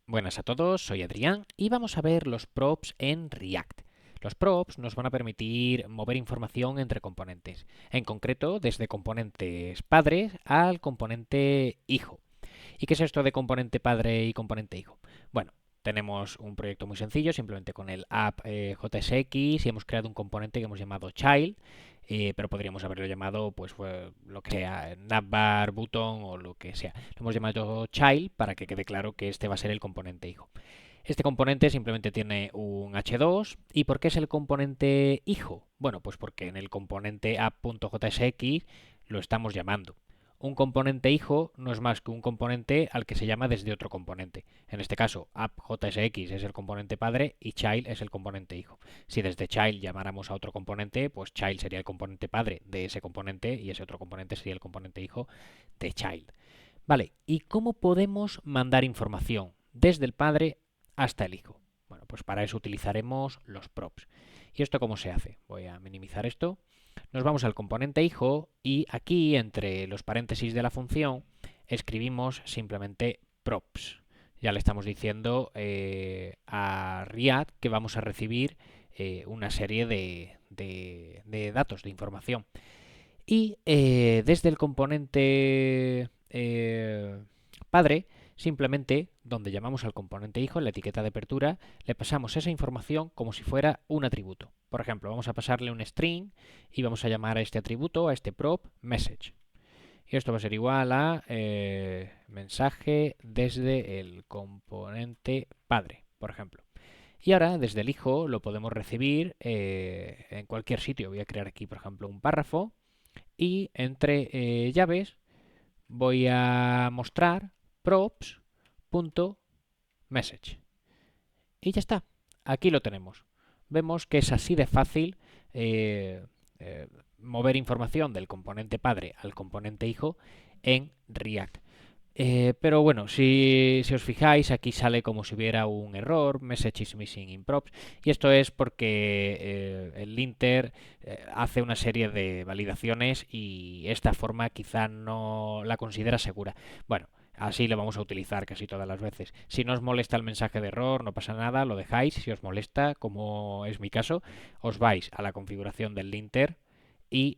Buenas a todos, soy Adrián y vamos a ver los props en React. Los props nos van a permitir mover información entre componentes, en concreto desde componentes padres al componente hijo. ¿Y qué es esto de componente padre y componente hijo? Bueno, tenemos un proyecto muy sencillo, simplemente con el app JSX y hemos creado un componente que hemos llamado child, pero podríamos haberlo llamado, pues, lo que sea, navbar, button o lo que sea. Lo hemos llamado child para que quede claro que este va a ser el componente hijo. Este componente simplemente tiene un h2. ¿Y por qué es el componente hijo? Bueno, pues porque en el componente app.jsx lo estamos llamando. Un componente hijo no es más que un componente al que se llama desde otro componente. En este caso, app.jsx es el componente padre y child es el componente hijo. Si desde child llamáramos a otro componente, pues child sería el componente padre de ese componente y ese otro componente sería el componente hijo de child. Vale, ¿y cómo podemos mandar información desde el padre hasta el hijo? Bueno, pues para eso utilizaremos los props. ¿Y esto cómo se hace? Voy a minimizar esto. Nos vamos al componente hijo y aquí, entre los paréntesis de la función, escribimos simplemente props. Ya le estamos diciendo a React que vamos a recibir una serie de datos, de información. Y desde el componente padre, simplemente donde llamamos al componente hijo, en la etiqueta de apertura, le pasamos esa información como si fuera un atributo. Por ejemplo, vamos a pasarle un string y vamos a llamar a este atributo, a este prop, message. Y esto va a ser igual a mensaje desde el componente padre, por ejemplo. Y ahora, desde el hijo, lo podemos recibir en cualquier sitio. Voy a crear aquí, por ejemplo, un párrafo y entre llaves voy a mostrar props.message. Y ya está. Aquí lo tenemos. Vemos que es así de fácil mover información del componente padre al componente hijo en React. Pero bueno, si os fijáis, aquí sale como si hubiera un error, message is missing in props, y esto es porque el linter hace una serie de validaciones y esta forma quizá no la considera segura. Bueno, así lo vamos a utilizar casi todas las veces. Si no os molesta el mensaje de error, no pasa nada, lo dejáis. Si os molesta, como es mi caso, os vais a la configuración del linter y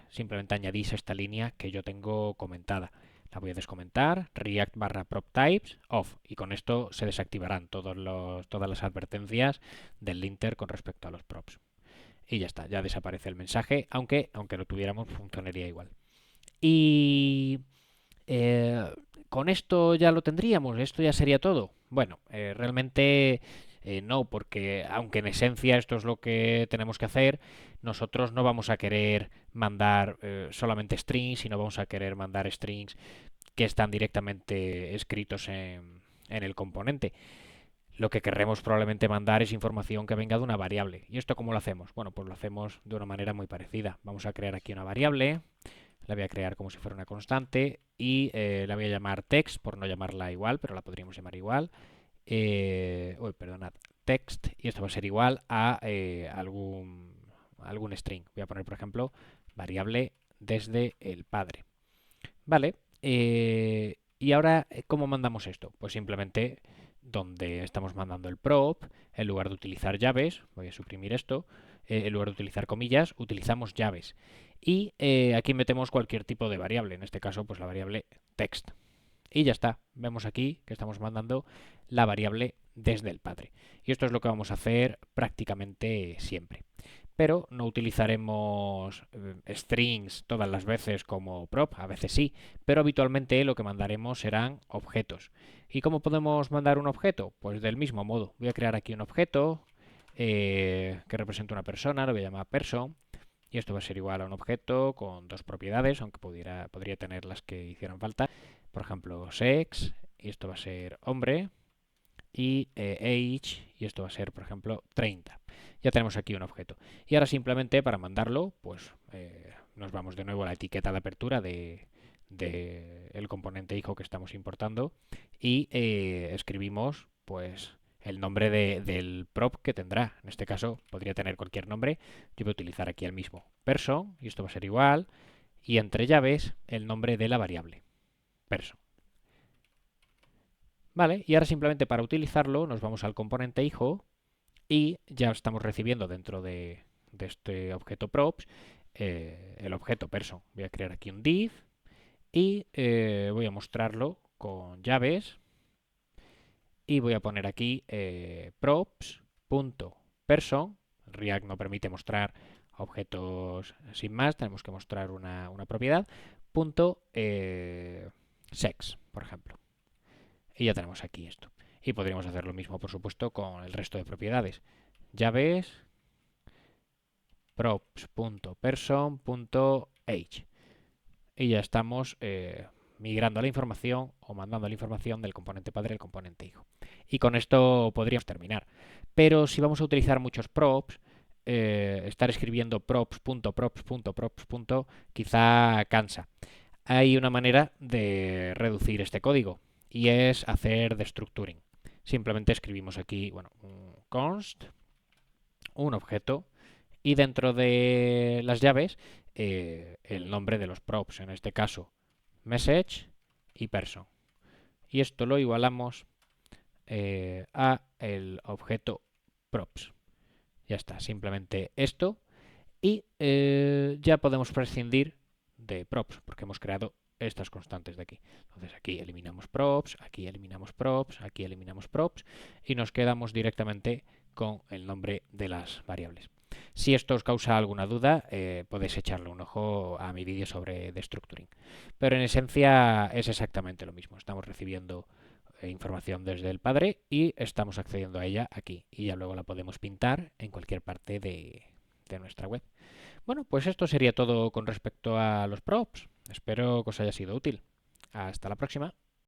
simplemente añadís esta línea que yo tengo comentada. La voy a descomentar, react barra prop types off, y con esto se desactivarán todas las advertencias del linter con respecto a los props. Y ya está, ya desaparece el mensaje, aunque lo tuviéramos funcionaría igual. Y eh, con esto ya lo tendríamos, esto ya sería todo. Bueno, realmente no, porque aunque en esencia esto es lo que tenemos que hacer, nosotros no vamos a querer mandar solamente strings, sino vamos a querer mandar strings que están directamente escritos en el componente. Lo que querremos probablemente mandar es información que venga de una variable. ¿Y esto cómo lo hacemos? Bueno, pues lo hacemos de una manera muy parecida. Vamos a crear aquí una variable, la voy a crear como si fuera una constante y la voy a llamar text, por no llamarla igual, pero la podríamos llamar igual. Perdonad, text, y esto va a ser igual a algún string. Voy a poner, por ejemplo, variable desde el padre. Vale. Y ahora, ¿cómo mandamos esto? Pues simplemente donde estamos mandando el prop, en lugar de utilizar llaves, voy a suprimir esto, en lugar de utilizar comillas, utilizamos llaves. Y aquí metemos cualquier tipo de variable, en este caso, pues la variable text. Y ya está, vemos aquí que estamos mandando la variable desde el padre. Y esto es lo que vamos a hacer prácticamente siempre. Pero no utilizaremos strings todas las veces como prop, a veces sí, pero habitualmente lo que mandaremos serán objetos. ¿Y cómo podemos mandar un objeto? Pues del mismo modo. Voy a crear aquí un objeto que representa una persona, lo voy a llamar person, y esto va a ser igual a un objeto con dos propiedades, aunque podría tener las que hicieran falta. Por ejemplo, sex, y esto va a ser hombre, y age, y esto va a ser, por ejemplo, 30. Ya tenemos aquí un objeto. Y ahora simplemente para mandarlo, pues nos vamos de nuevo a la etiqueta de apertura de el componente hijo que estamos importando y escribimos pues el nombre del prop que tendrá. En este caso podría tener cualquier nombre. Yo voy a utilizar aquí el mismo person, y esto va a ser igual, y entre llaves el nombre de la variable person. Vale, y ahora simplemente para utilizarlo nos vamos al componente hijo y ya estamos recibiendo dentro de este objeto props el objeto person. Voy a crear aquí un div y voy a mostrarlo con llaves y voy a poner aquí props.person. React no permite mostrar objetos sin más, tenemos que mostrar una propiedad, punto sex, por ejemplo. Y ya tenemos aquí esto. Y podríamos hacer lo mismo, por supuesto, con el resto de propiedades. Llaves props.person.age. Y ya estamos migrando la información o mandando la información del componente padre al componente hijo. Y con esto podríamos terminar. Pero si vamos a utilizar muchos props, estar escribiendo props.props.props. Quizá cansa. Hay una manera de reducir este código y es hacer destructuring. Simplemente escribimos aquí, bueno, un const, un objeto y dentro de las llaves el nombre de los props, en este caso message y person. Y esto lo igualamos a el objeto props. Ya está, simplemente esto y ya podemos prescindir de props porque hemos creado estas constantes de aquí. Entonces aquí eliminamos props, aquí eliminamos props, aquí eliminamos props y nos quedamos directamente con el nombre de las variables. Si esto os causa alguna duda, podéis echarle un ojo a mi vídeo sobre destructuring. Pero en esencia es exactamente lo mismo. Estamos recibiendo información desde el padre y estamos accediendo a ella aquí. Y ya luego la podemos pintar en cualquier parte de nuestra web. Bueno, pues esto sería todo con respecto a los props. Espero que os haya sido útil. Hasta la próxima.